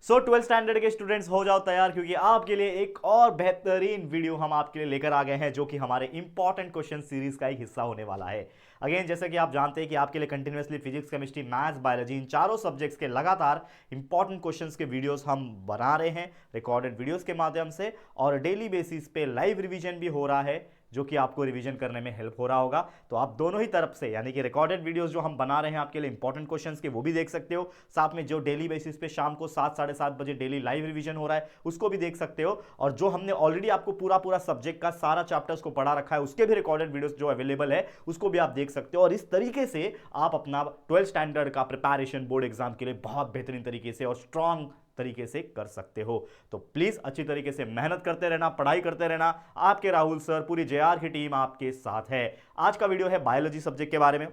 सो 12th standard के students हो जाओ तैयार, क्योंकि आपके लिए एक और बेहतरीन वीडियो हम आपके लिए लेकर आ गए हैं, जो कि हमारे इंपॉर्टेंट क्वेश्चन सीरीज का एक हिस्सा होने वाला है। अगेन, जैसे कि आप जानते हैं कि आपके लिए continuously physics, chemistry, maths, biology, इन चारों सब्जेक्ट्स के लगातार इंपॉर्टेंट क्वेश्चंस के वीडियोस हम बना रहे हैं रिकॉर्डेड वीडियोस के माध्यम से, और डेली बेसिस पे लाइव रिवीजन भी हो रहा है, जो कि आपको रिवीजन करने में हेल्प हो रहा होगा। तो आप दोनों ही तरफ से, यानी कि रिकॉर्डेड वीडियोस जो हम बना रहे हैं आपके लिए इंपॉर्टेंट क्वेश्चंस के, वो भी देख सकते हो। साथ में जो डेली बेसिस पे शाम को 7 साढ़े 7 बजे डेली लाइव रिवीजन हो रहा है, उसको भी देख सकते हो। और जो हमने ऑलरेडी आपको पूरा पूरा सब्जेक्ट का सारा चैप्टर्स को पढ़ा रखा है, उसके भी रिकॉर्डेड वीडियोस जो अवेलेबल है, उसको भी आप देख सकते हो। और इस तरीके से आप अपना 12th स्टैंडर्ड का प्रिपरेशन बोर्ड एग्जाम के लिए बहुत बेहतरीन तरीके से और स्ट्रांग तरीके से कर सकते हो। तो प्लीज अच्छी तरीके से मेहनत करते रहना, पढ़ाई करते रहना। आपके राहुल सर, पूरी जेआर की टीम आपके साथ है। आज का वीडियो है बायोलॉजी सब्जेक्ट के बारे में,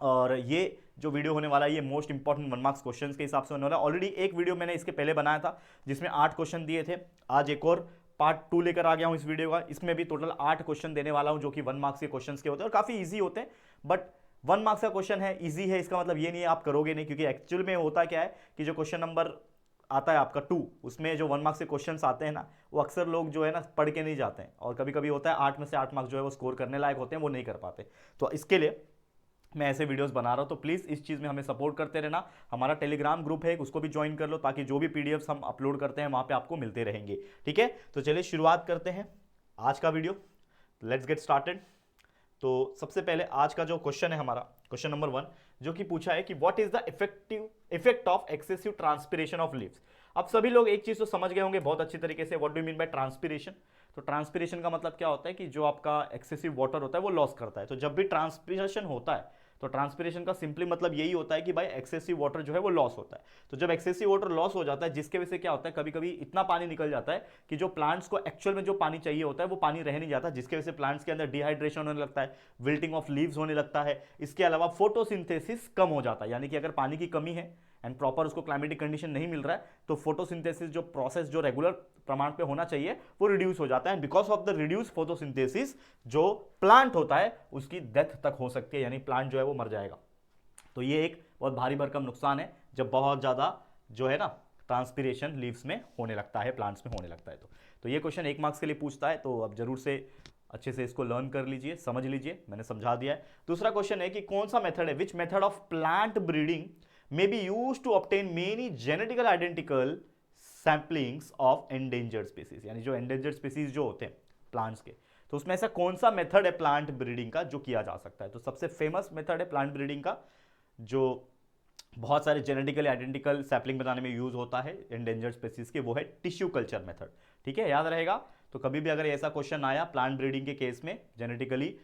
और ये जो वीडियो होने वाला है ये मोस्ट इंपॉर्टेंट 1 मार्क्स क्वेश्चन के हिसाब से होने वाला है। ऑलरेडी एक वीडियो मैंने इसके पहले बनाया था जिसमें 8 क्वेश्चन दिए थे। आज एक और पार्ट 2 लेकर आ गया हूं इस वीडियो का। इसमें भी टोटल 8 क्वेश्चन देने वाला हूं, जो कि 1 मार्क्स के क्वेश्चन के होते हैं और काफी ईजी होते हैं। बट 1 मार्क्स का क्वेश्चन है, ईजी है, इसका मतलब ये नहीं है आप करोगे नहीं, क्योंकि एक्चुअल में होता क्या है कि जो क्वेश्चन नंबर आता है आपका 2, उसमें जो 1 मार्क्स के क्वेश्चंस आते हैं ना, वो अक्सर लोग जो है ना पढ़ के नहीं जाते हैं, और कभी कभी होता है 8 में से 8 मार्क्स जो है वो स्कोर करने लायक होते हैं, वो नहीं कर पाते। तो इसके लिए मैं ऐसे वीडियोस बना रहा हूं। तो प्लीज इस चीज में हमें सपोर्ट करते रहना। हमारा टेलीग्राम ग्रुप है, उसको भी ज्वाइन कर लो, ताकि जो भी पीडीएफ्स हम अपलोड करते हैं वहां पे आपको मिलते रहेंगे। ठीक है, तो चलिए शुरुआत करते हैं आज का वीडियो। Let's get started. तो सबसे पहले आज का जो क्वेश्चन है हमारा, क्वेश्चन नंबर 1, जो कि पूछा है कि what is the effect of excessive transpiration of leaves. अब सभी लोग एक चीज तो समझ गए होंगे बहुत अच्छी तरीके से, what do mean by transpiration. तो ट्रांसपिरेशन का मतलब क्या होता है कि जो आपका एक्सेसिव वाटर होता है वो लॉस करता है। तो जब भी ट्रांसपिरेशन होता है, तो ट्रांसपिरेशन का सिंपली मतलब यही होता है कि भाई एक्सेसिव वाटर जो है वो लॉस होता है। तो जब एक्सेसिव वाटर लॉस हो जाता है, जिसके वजह से क्या होता है, कभी कभी इतना पानी निकल जाता है कि जो प्लांट्स को एक्चुअल में जो पानी चाहिए होता है वो पानी रह नहीं जाता, जिसके वजह से प्लांट्स के अंदर डिहाइड्रेशन होने लगता है, विल्टिंग ऑफ लीव्स होने लगता है। इसके अलावा फोटोसिंथेसिस कम हो जाता है, यानी कि अगर पानी की कमी है एंड प्रॉपर उसको क्लाइमेटिक कंडीशन नहीं मिल रहा है, तो फोटोसिंथेसिस जो प्रोसेस जो रेगुलर प्रमाण पे होना चाहिए वो रिड्यूस हो जाता है। Because of the reduce photosynthesis जो प्लांट होता है उसकी डेथ तक हो सकती है, यानी प्लांट जो है वो मर जाएगा। तो ये एक बहुत भारी भरकम नुकसान है जब बहुत ज़्यादा जो है ना ट्रांसपिरेशन लीव्स में होने लगता है, प्लांट्स में होने लगता है। तो ये क्वेश्चन 1 मार्क्स के लिए पूछता है, तो अब जरूर से अच्छे से इसको लर्न कर लीजिए, समझ लीजिए, मैंने समझा दिया है। दूसरा क्वेश्चन है कि कौन सा मेथड है, which method of plant breeding may be used to obtain many genetical identical samplings of endangered species, यानी जो एंडेंजर्ड स्पीसीज जो होते हैं प्लांट्स के, तो उसमें ऐसा कौन सा मेथड है प्लांट ब्रीडिंग का जो किया जा सकता है। तो सबसे फेमस मेथड है प्लांट ब्रीडिंग का, जो बहुत सारे जेनेटिकली आइडेंटिकल सैपलिंग बनाने में यूज होता है एंडेंजर्ड स्पीसीज के, वो है टिश्यू कल्चर मेथड। ठीक है, याद रहेगा। तो कभी भी अगर ऐसा क्वेश्चन आया प्लांट ब्रीडिंग के केस में जेनेटिकली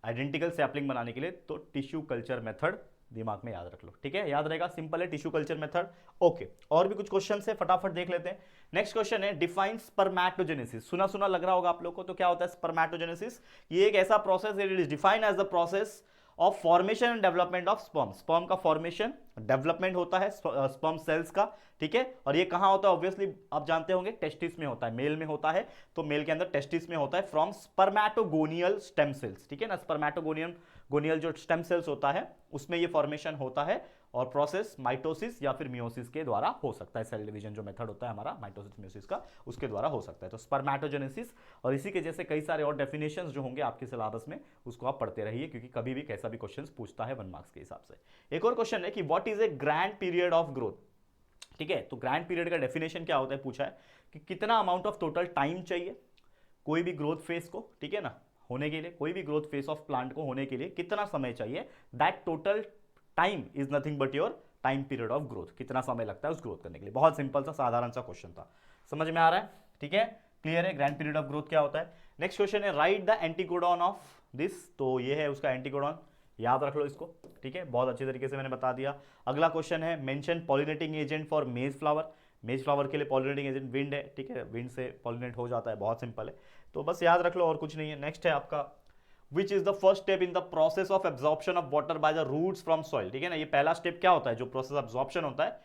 आइडेंटिकल सैपलिंग बनाने के लिए, तो टिश्यू कल्चर मेथड दिमाग में याद रख लो। ठीक है, याद रहेगा, सिंपल है टिश्यू कल्चर मेथड। ओके, और भी कुछ क्वेश्चन है, फटाफट देख लेते हैं। नेक्स्ट क्वेश्चन है डिफाइन स्पर्मेटोजेनेसिस। सुना सुना लग रहा होगा आप लोग को, तो क्या होता है स्पर्मेटोजेनेसिस। ये एक ऐसा प्रोसेस है, it is defined as the process of formation and development of sperm. Sperm का फॉर्मेशन डेवलपमेंट होता है स्पर्म सेल्स का। ठीक है, और ये कहां होता है, ऑब्वियसली आप जानते होंगे टेस्टिस में होता है, मेल में होता है, तो मेल के अंदर टेस्टिस में होता है फ्रॉम स्पर्मेटोगोनियल स्टेम सेल्स। ठीक है ना, स्पर्मेटोगोनियल जो स्टेम सेल्स होता है उसमें ये फॉर्मेशन होता है, और प्रोसेस माइटोसिस या फिर मियोसिस के द्वारा हो सकता है। सेल डिवीजन जो मेथड होता है हमारा माइटोसिस मियोसिस का, उसके द्वारा हो सकता है। तो स्पर्मेटोजेनेसिस, और इसी के जैसे कई सारे और डेफिनेशंस जो होंगे आपके सिलेबस में, उसको आप पढ़ते रहिए, क्योंकि कभी भी कैसा भी क्वेश्चन पूछता है 1 मार्क्स के हिसाब से। एक और क्वेश्चन है कि what is a grand period of growth. ठीक है, तो ग्रैंड पीरियड का डेफिनेशन क्या होता है, पूछा है कि कितना अमाउंट ऑफ टोटल टाइम चाहिए कोई भी ग्रोथ फेज को, ठीक है ना, होने के लिए, कोई भी ग्रोथ फेज ऑफ प्लांट को होने के लिए कितना समय चाहिए। That total time is nothing but your time period of growth. कितना समय लगता है उस ग्रोथ करने के लिए। बहुत सिंपल सा साधारण सा क्वेश्चन था, समझ में आ रहा है। ठीक है, क्लियर है ग्रैंड पीरियड ऑफ ग्रोथ क्या होता है। नेक्स्ट क्वेश्चन है right the anticodon of this. तो ये है उसका एंटीकोडॉन, याद रख लो इसको। ठीक है, बहुत अच्छे तरीके से मैंने बता दिया। अगला क्वेश्चन है मेंशन पॉलिनेटिंग एजेंट फॉर मेज फ्लावर। मेज फ्लावर के लिए पॉलिनेटिंग एजेंट विंड है। ठीक है, विंड से पॉलिनेट हो जाता है, बहुत सिंपल है, तो बस याद रख लो, और कुछ नहीं है। नेक्स्ट है आपका which is the first step in the process of absorption of water by the roots from soil. ठीक है ना, ये पहला स्टेप क्या होता है, जो प्रोसेस एब्जॉर्प्शन होता है,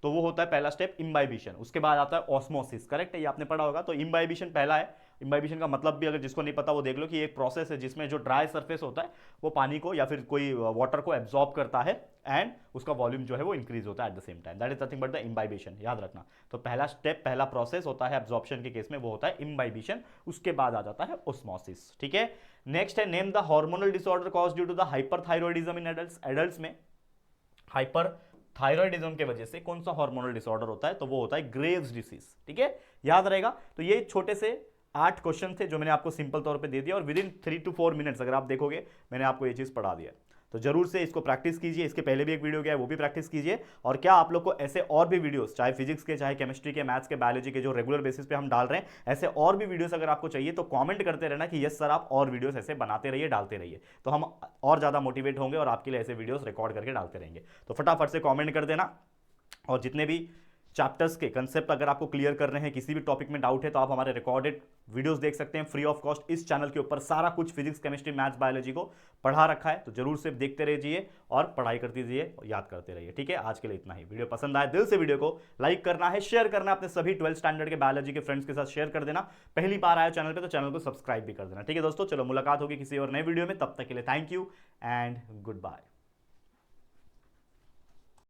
तो वो होता है पहला स्टेप इम्बाइबिशन। उसके बाद आता है ऑस्मोसिस, करेक्ट है, ये आपने पढ़ा होगा। तो इम्बाइबिशन पहला है, इम्बाइबिशन का मतलब भी अगर जिसको नहीं पता वो देख लो कि एक प्रोसेस है जिसमें जो ड्राई सरफेस होता है वो पानी को या फिर कोई वाटर को एब्जॉर्ब करता है एंड उसका वॉल्यूम जो है वो इंक्रीज होता है at the same time, that is nothing but the imbibition, याद रखना। तो पहला स्टेप, पहला प्रोसेस होता है एब्जॉर्प्शन के केस में, वो होता है इम्बाइबिशन, उसके बाद आ जाता है ओस्मोसिस, ठीक है। नेक्स्ट है name the hormonal disorder cause due to the hyperthyroidism in adults. Adults में हाइपर थायराइडिज्म के वजह से कौन सा हार्मोनल डिसऑर्डर होता है, तो वो होता है ग्रेव्स डिसीज, ठीक है, याद रहेगा। तो ये छोटे से 8 क्वेश्चन थे जो मैंने आपको सिंपल तौर पे दे दिया और विद इन 3 to 4 मिनट्स अगर आप देखोगे मैंने आपको ये चीज पढ़ा दिया। तो जरूर से इसको प्रैक्टिस कीजिए, इसके पहले भी एक वीडियो गया है वो भी प्रैक्टिस कीजिए। और क्या आप लोग को ऐसे और भी वीडियोस, चाहे फिजिक्स के, चाहे केमिस्ट्री के, मैथ्स के, बायोलॉजी के, जो रेगुलर बेसिस पे हम डाल रहे हैं, ऐसे और भी वीडियोस अगर आपको चाहिए तो कमेंट करते रहना कि यस सर आप और वीडियोस ऐसे बनाते रहिए, डालते रहिए, तो हम और ज्यादा मोटिवेट होंगे और आपके लिए ऐसे वीडियोस रिकॉर्ड करके डालते रहेंगे। तो फटाफट से कॉमेंट कर देना। और जितने भी चैप्टर्स के कंसेप्ट अगर आपको क्लियर करने हैं, किसी भी टॉपिक में डाउट है, तो आप हमारे रिकॉर्डेड वीडियोस देख सकते हैं फ्री ऑफ कॉस्ट इस चैनल के ऊपर। सारा कुछ फिजिक्स, केमिस्ट्री, मैथ्स, बायोलॉजी को पढ़ा रखा है, तो जरूर से देखते रहिए और पढ़ाई करते रहिए और याद करते रहिए, ठीक है। आज के लिए इतना ही। वीडियो पसंद आए दिल से वीडियो को लाइक करना है, शेयर करना है अपने सभी 12th स्टैंडर्ड के बायोलॉजी के फ्रेंड्स के साथ शेयर कर देना। पहली बार आया चैनल पर तो चैनल को सब्सक्राइब भी कर देना, ठीक है दोस्तों। चलो मुलाकात होगी किसी और नए वीडियो में, तब तक के लिए thank you and good bye.